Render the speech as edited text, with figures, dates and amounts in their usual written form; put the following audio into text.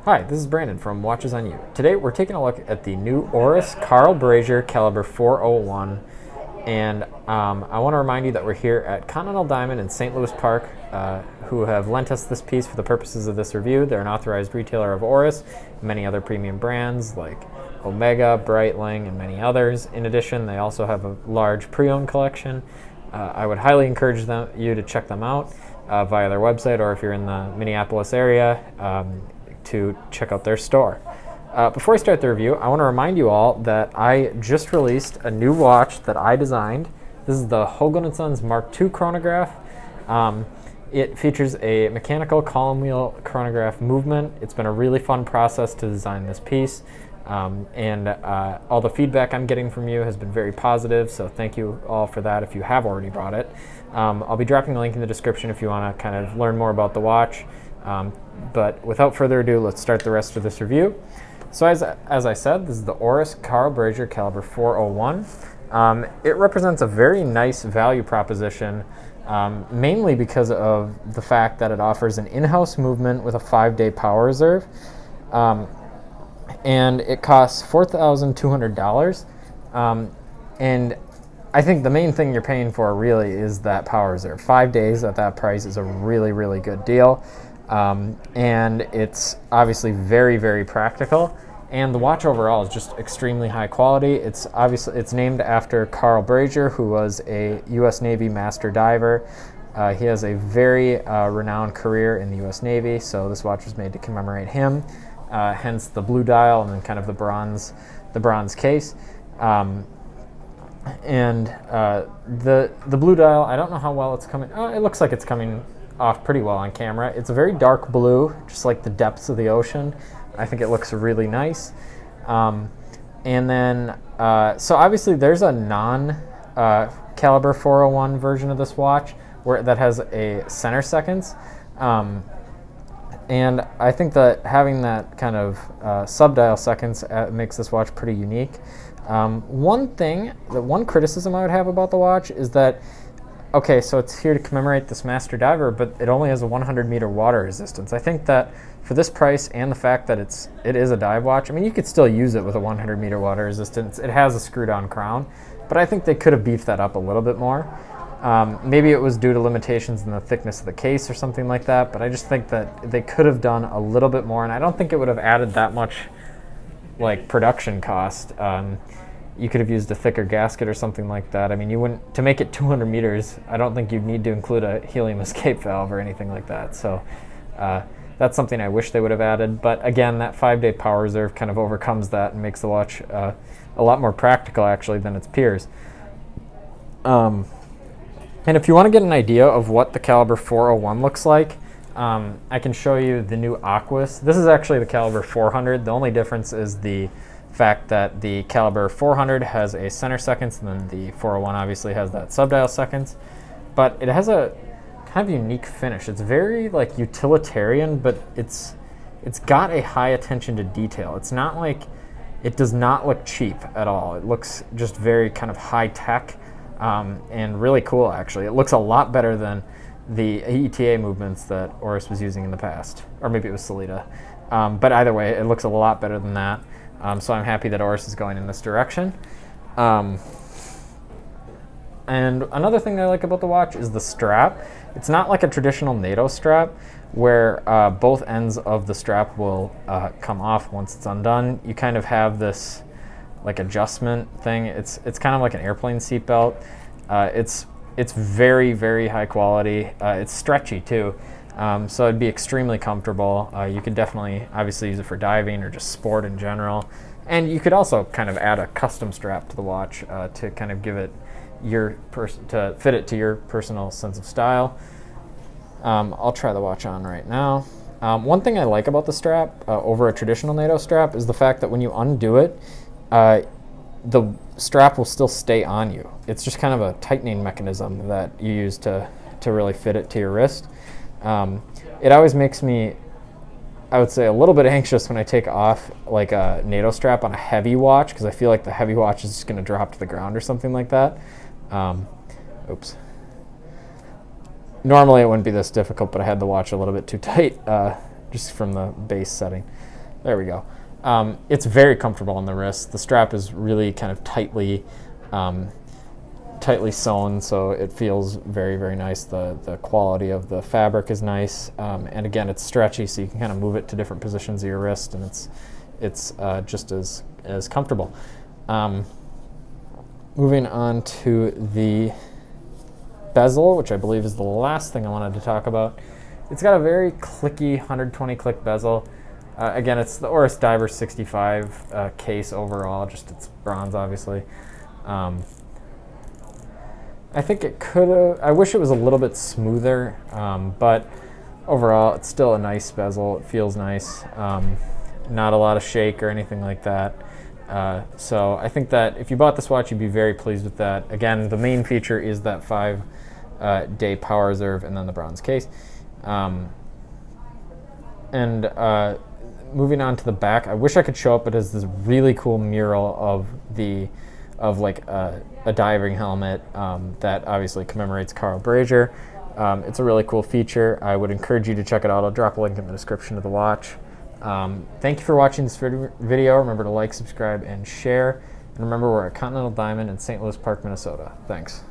Hi, this is Brandon from Watches on You. Today we're taking a look at the new Oris Carl Brashear Calibre 401, and I want to remind you that we're here at Continental Diamond in St. Louis Park, who have lent us this piece for the purposes of this review. They're an authorized retailer of Oris and many other premium brands like Omega, Breitling, and many others. In addition, they also have a large pre-owned collection. I would highly encourage you to check them out via their website, or if you're in the Minneapolis area, to check out their store. Before I start the review, I want to remind you all that I just released a new watch that I designed. This is the Hogan & Sons Mark II chronograph. It features a mechanical column wheel chronograph movement. It's been a really fun process to design this piece, and all the feedback I'm getting from you has been very positive, so thank you all for that if you have already bought it. I'll be dropping a link in the description if you want to kind of learn more about the watch. But without further ado, let's start the rest of this review. So as I said, this is the Oris Carl Brashear Calibre 401. It represents a very nice value proposition, mainly because of the fact that it offers an in-house movement with a 5-day power reserve. And it costs $4,200. And I think the main thing you're paying for really is that power reserve. 5 days at that price is a really, really good deal. And it's obviously very, very practical. And the watch overall is just extremely high quality. It's named after Carl Brashear, who was a U.S. Navy master diver. He has a very renowned career in the U.S. Navy, so this watch was made to commemorate him. Hence the blue dial and then kind of the bronze case. The blue dial, I don't know how well it's coming. It looks like it's coming off pretty well on camera. It's a very dark blue, just like the depths of the ocean. I think it looks really nice. And then, so obviously there's a non-Calibre 401 version of this watch that has a center seconds. And I think that having that kind of sub-dial seconds makes this watch pretty unique. One criticism I would have about the watch is that, okay, so it's here to commemorate this master diver, but it only has a 100-meter water resistance. I think that for this price and the fact that it is a dive watch, I mean, you could still use it with a 100-meter water resistance. It has a screw-down crown, but I think they could have beefed that up a little bit more. Maybe it was due to limitations in the thickness of the case or something like that, but I just think that they could have done a little bit more, and I don't think it would have added that much like production cost. You could have used a thicker gasket or something like that. I mean, you wouldn't, to make it 200 meters, I don't think you'd need to include a helium escape valve or anything like that. So that's something I wish they would have added. But again, that 5-day power reserve kind of overcomes that and makes the watch a lot more practical actually than its peers. And if you want to get an idea of what the Calibre 401 looks like, I can show you the new Aquas. This is actually the Calibre 400. The only difference is the fact that the Calibre 400 has a center seconds, and then the 401 obviously has that sub-dial seconds. But it has a kind of unique finish. It's very like utilitarian, but it's got a high attention to detail. It's not like, it does not look cheap at all. It looks just very kind of high tech and really cool actually. It looks a lot better than the ETA movements that Oris was using in the past, or maybe it was Salida. But either way, it looks a lot better than that. So I'm happy that Oris is going in this direction. And another thing that I like about the watch is the strap. It's not like a traditional NATO strap where both ends of the strap will come off once it's undone. You kind of have this like adjustment thing. It's kind of like an airplane seatbelt. It's very, very high quality. It's stretchy too. So it'd be extremely comfortable. You could definitely obviously use it for diving or just sport in general. And you could also kind of add a custom strap to the watch to kind of give it to fit it to your personal sense of style. I'll try the watch on right now. One thing I like about the strap over a traditional NATO strap is the fact that when you undo it, the strap will still stay on you. It's just kind of a tightening mechanism that you use to really fit it to your wrist. It always makes me, I would say, a little bit anxious when I take off like a NATO strap on a heavy watch, because I feel like the heavy watch is just going to drop to the ground or something like that. Oops. Normally it wouldn't be this difficult, but I had the watch a little bit too tight just from the base setting. There we go. It's very comfortable on the wrist. The strap is really kind of tightly sewn, so it feels very, very nice. The quality of the fabric is nice, and again, it's stretchy, so you can kind of move it to different positions of your wrist, and it's just as comfortable. Moving on to the bezel, which I believe is the last thing I wanted to talk about. It's got a very clicky 120 click bezel. Again, it's the Oris Diver 65 case overall, just it's bronze, obviously. I think it could have, I wish it was a little bit smoother, but overall, it's still a nice bezel. It feels nice. Not a lot of shake or anything like that. So I think that if you bought this watch, you'd be very pleased with that. Again, the main feature is that 5-day power reserve and then the bronze case. Moving on to the back, I wish I could show up, but it has this really cool mural of like a diving helmet that obviously commemorates Carl Brashear. It's a really cool feature. I would encourage you to check it out. I'll drop a link in the description of the watch. Thank you for watching this video. Remember to like, subscribe, and share. And remember, we're at Continental Diamond in St. Louis Park, Minnesota. Thanks.